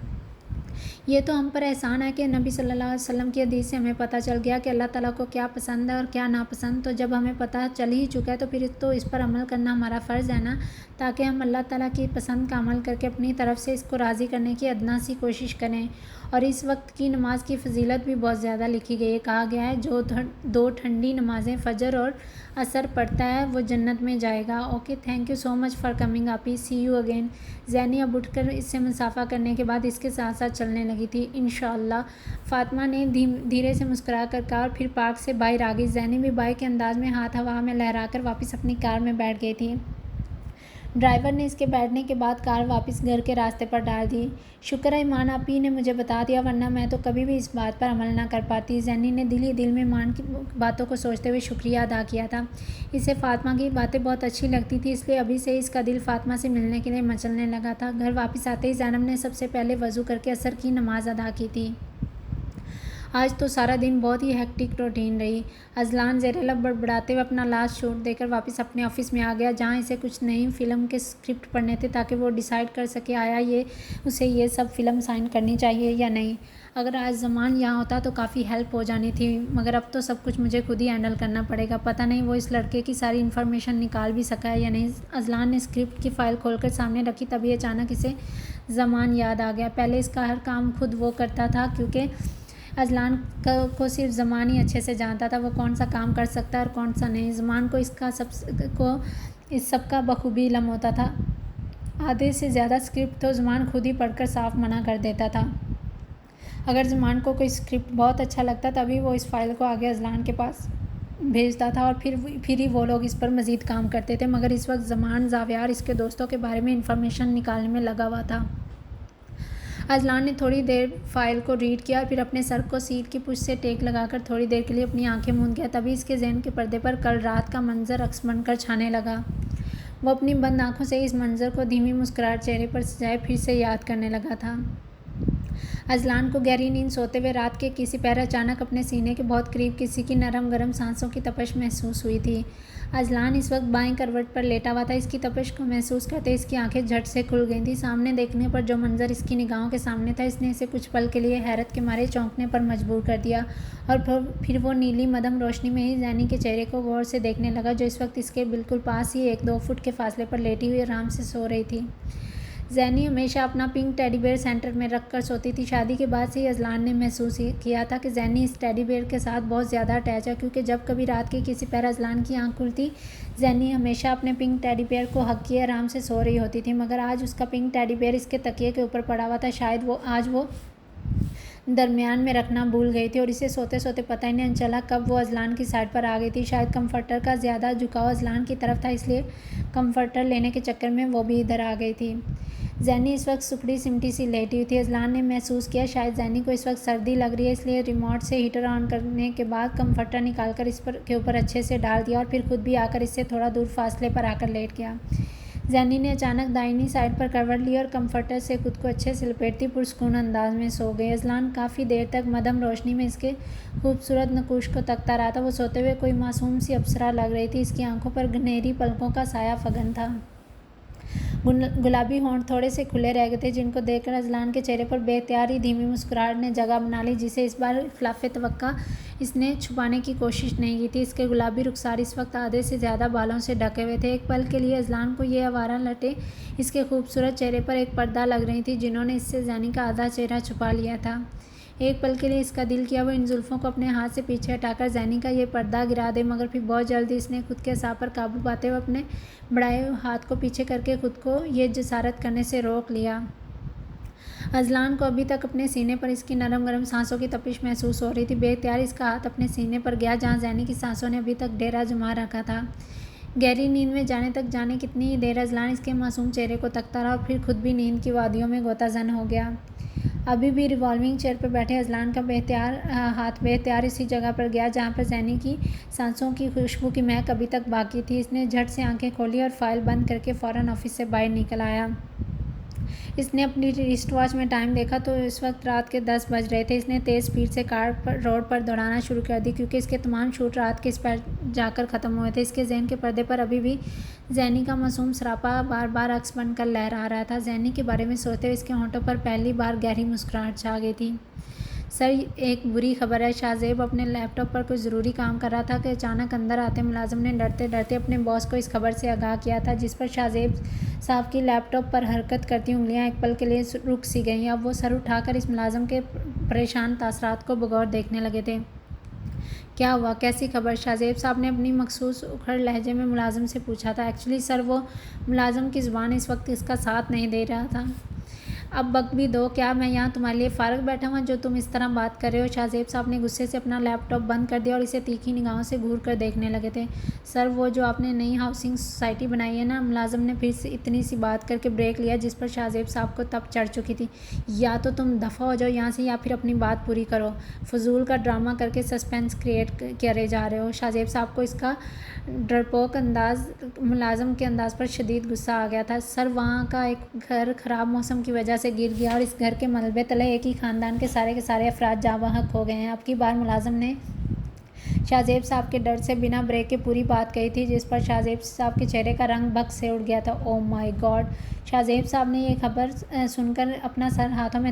ये तो हम पर एहसान है कि नबी सल्लल्लाहु अलैहि वसल्लम की हदीस से हमें पता चल गया कि अल्लाह ताला को क्या पसंद है और क्या नापसंद। तो जब हमें पता चल ही चुका है तो फिर तो इस पर अमल करना हमारा फ़र्ज़ है ना, ताकि हम अल्लाह ताला की पसंद का अमल करके अपनी तरफ से इसको राज़ी करने की अदना सी कोशिश करें। और इस वक्त की नमाज की फ़जीलत भी बहुत ज़्यादा लिखी गई है। कहा गया है, जो दो ठंडी नमाज़ें फ़जर और असर पड़ता है वो जन्नत में जाएगा। Okay, thank you so much for coming आपी, सी यू अगेन। ज़ैनी अब उठकर इससे मुसाफा करने के बाद इसके साथ साथ चलने लगी थी। इंशाअल्लाह, फातिमा ने धीरे से मुस्कुरा कर कहा और फिर पार्क से बाहर आ गई। ज़ैनी भी बाइक के अंदाज में हाथ हवा में लहराकर वापस अपनी कार में बैठ गई थी। ड्राइवर ने इसके बैठने के बाद कार वापस घर के रास्ते पर डाल दी। शुक्र है ईमान आपी ने मुझे बता दिया, वरना मैं तो कभी भी इस बात पर अमल ना कर पाती। ज़ैनी ने दिल ही दिल में ईमान की बातों को सोचते हुए शुक्रिया अदा किया था। इसे फातिमा की बातें बहुत अच्छी लगती थी, इसलिए अभी से इसका दिल फातिमा से मिलने के लिए मचलने लगा था। घर वापस आते ही ज़ैनब ने सबसे पहले वज़ू करके असर की नमाज अदा की थी। आज तो सारा दिन बहुत ही हेक्टिक रूटीन रही। अजलान ज़ेरेलब बड़बड़ाते हुए अपना लास्ट शूट देकर वापस अपने ऑफिस में आ गया, जहां इसे कुछ नई फिल्म के स्क्रिप्ट पढ़ने थे ताकि वो डिसाइड कर सके आया उसे ये सब फिल्म साइन करनी चाहिए या नहीं। अगर आज ज़मान यहाँ होता तो काफ़ी हेल्प हो जानी थी, मगर अब तो सब कुछ मुझे खुद ही हैंडल करना पड़ेगा। पता नहीं वो इस लड़के की सारी इन्फॉर्मेशन निकाल भी सका है या नहीं। अजलान ने स्क्रिप्ट की फ़ाइल खोलकर सामने रखी, तभी अचानक इसे ज़मान याद आ गया। पहले इसका हर काम खुद वो करता था, क्योंकि अजलान को सिर्फ ज़मान ही अच्छे से जानता था वो कौन सा काम कर सकता है और कौन सा नहीं। ज़मान को इस सब का बखूबी इल्म होता था। आधे से ज़्यादा स्क्रिप्ट तो ज़मान खुद ही पढ़कर साफ मना कर देता था। अगर ज़मान को कोई स्क्रिप्ट बहुत अच्छा लगता तभी वो इस फाइल को आगे अजलान के पास भेजता था और फिर ही वो लोग इस पर मज़ीद काम करते थे। मगर इस वक्त ज़मान ज़ावियार इसके दोस्तों के बारे में इंफॉर्मेशन निकालने में लगा हुआ था। अजलान ने थोड़ी देर फाइल को रीड किया और फिर अपने सर को सीट की पुश से टेक लगाकर थोड़ी देर के लिए अपनी आंखें मूंद गया। तभी इसके ज़हन के पर्दे पर कल रात का मंजर अक्स बनकर छाने लगा। वो अपनी बंद आंखों से इस मंजर को धीमी मुस्कुराहट चेहरे पर सजाए फिर से याद करने लगा था। अजलान को गहरी नींद सोते हुए रात के किसी पहर अचानक अपने सीने के बहुत करीब किसी की नरम गरम सांसों की तपश महसूस हुई थी। अजलान इस वक्त बाएं करवट पर लेटा हुआ था। इसकी तपश को महसूस करते इसकी आंखें झट से खुल गई थी। सामने देखने पर जो मंजर इसकी निगाहों के सामने था, इसने इसे कुछ पल के लिए हैरत के मारे चौंकने पर मजबूर कर दिया। और फिर वो नीली मदम रोशनी में ही ज़ैनी के चेहरे को गौर से देखने लगा, जो इस वक्त इसके बिल्कुल पास ही 1-2 फुट के फासले पर लेटी हुई आराम से सो रही थी। ज़ैनी हमेशा अपना पिंक टेडी बेयर सेंटर में रख कर सोती थी। शादी के बाद से ही अजलान ने महसूस किया था कि ज़ैनी इस टेडी बेयर के साथ बहुत ज़्यादा अटैच है, क्योंकि जब कभी रात के किसी पहर अजलान की आंख खुलती, ज़ैनी हमेशा अपने पिंक टेडी बेयर को हक किए आराम से सो रही होती थी। मगर आज उसका पिंक टेडी बेयर इसके तकिए के ऊपर पड़ा हुआ था। शायद वो दरमियान में रखना भूल गई थी और इसे सोते सोते पता ही नहीं चला कब वो अजलान की साइड पर आ गई थी। शायद कंफर्टर का ज़्यादा झुकाव अजलान की तरफ था, इसलिए कंफर्टर लेने के चक्कर में वो भी इधर आ गई थी। ज़ैनी इस वक्त सुकड़ी सिमटी सी लेटी हुई थी। अजलान ने महसूस किया शायद ज़ैनी को इस वक्त सर्दी लग रही है, इसलिए रिमोट से हीटर ऑन करने के बाद कंफर्टर निकालकर के ऊपर अच्छे से डाल दिया और फिर खुद भी आकर इससे थोड़ा दूर फासले पर आकर लेट गया। जैनी ने अचानक दाहिनी साइड पर करवट ली और कंफर्टर से खुद को अच्छे से लपेटती पुरस्कून अंदाज में सो गई। अजलान काफ़ी देर तक मदम रोशनी में इसके खूबसूरत नकूश को तकता रहा था। वो सोते हुए कोई मासूम सी अप्सरा लग रही थी। इसकी आंखों पर घनेरी पलकों का साया फगन था। गुलाबी होंठ थोड़े से खुले रह गए थे, जिनको देखकर अजलान के चेहरे पर बेख्तियार ही धीमी मुस्कुराहट ने जगह बना ली, जिसे इस बार खिलाफ तवक्का इसने छुपाने की कोशिश नहीं की थी। इसके गुलाबी रुखसार इस वक्त आधे से ज़्यादा बालों से ढके हुए थे। एक पल के लिए अजलान को ये आवारा लटे इसके खूबसूरत चेहरे पर एक पर्दा लग रही थी, जिन्होंने इससे जैनी का आधा चेहरा छुपा लिया था। एक पल के लिए इसका दिल किया वो इन जुल्फ़ों को अपने हाथ से पीछे हटाकर जैनी का ये पर्दा गिरा दे, मगर फिर बहुत जल्दी इसने खुद के असाब पर काबू पाते हुए अपने बढ़ाए हुए हाथ को पीछे करके खुद को ये जसारत करने से रोक लिया। अजलान को अभी तक अपने सीने पर इसकी नरम गरम सांसों की तपिश महसूस हो रही थी। बेख्तियार इसका हाथ अपने सीने पर गया, जहाँ जैनी की सांसों ने अभी तक डेरा जमा रखा था। गहरी नींद में जाने तक जाने कितनी ही देर अजलान इसके मासूम चेहरे को तकता रहा और फिर खुद भी नींद की वादियों में गोताजन हो गया। अभी भी रिवॉल्विंग चेयर पर बैठे अजलान का हाथ बेख्तियार इसी जगह पर गया, जहाँ पर जैनी की सांसों की खुशबू की महक अभी तक बाकी थी। इसने झट से आंखें खोली और फाइल बंद करके फ़ौरन ऑफिस से बाहर निकल आया। इसने अपनी रिस्ट वॉच में टाइम देखा तो इस वक्त रात के 10 बज रहे थे। इसने तेज़ स्पीड से कार पर रोड पर दौड़ाना शुरू कर दी, क्योंकि इसके तमाम शूट रात के इस पर जाकर ख़त्म हुए थे। इसके जहन के पर्दे पर अभी भी जैनी का मासूम सरापा बार बार अक्स बनकर लहरा रहा था। जैनी के बारे में सोचते हुए इसके होंठों पर पहली बार गहरी मुस्कुराहट छा गई थी। सर, एक बुरी खबर है। शाहजेब अपने लैपटॉप पर कुछ ज़रूरी काम कर रहा था कि अचानक अंदर आते मुलाजिम ने डरते डरते अपने बॉस को इस खबर से आगाह किया था, जिस पर शाहजेब साहब की लैपटॉप पर हरकत करती उंगलियां एक पल के लिए रुक सी गईं। अब वो सर उठाकर इस मुलाजिम के परेशान तासरात को बगौर देखने लगे थे। क्या हुआ, कैसी खबर? शाहजेब साहब ने अपनी मखसूस उखड़ लहजे में मुलाजिम से पूछा था। एक्चुअली सर, वो मुलाजिम की ज़ुबान इस वक्त इसका साथ नहीं दे रहा था। अब बक भी दो, क्या मैं यहाँ तुम्हारे लिए फ़ारग बैठा हुआ जो तुम इस तरह बात कर रहे हो? शाहजेब साहब ने गुस्से से अपना लैपटॉप बंद कर दिया और इसे तीखी निगाहों से घूर कर देखने लगे थे। सर, वो जो आपने नई हाउसिंग सोसाइटी बनाई है ना? मुलाजिम ने फिर से इतनी सी बात करके ब्रेक लिया, जिस पर शाहजेब साहब को तप चढ़ चुकी थी। या तो तुम दफ़ा हो जाओ यहाँ से, या फिर अपनी बात पूरी करो। फजूल का ड्रामा करके सस्पेंस क्रिएट करे जा रहे हो। शाहजेब साहब को इसका डरपोक अंदाज मुलाजिम के अंदाज पर शदीद गुस्सा आ गया था। सर, वहाँ का एक घर ख़राब मौसम की वजह से गिर गया और इस घर के मलबे तले एक ही ख़ानदान के सारे अफराद जाँ बहक हो गए हैं। अब की बार मुलाजिम ने शाहजेब साहब के डर से बिना ब्रेक के पूरी बात कही थी, जिस पर शाहजेब साहब के चेहरे का रंग भक से उड़ गया था। Oh my God! शाहजेब साहब ने यह खबर सुनकर अपना सर हाथों में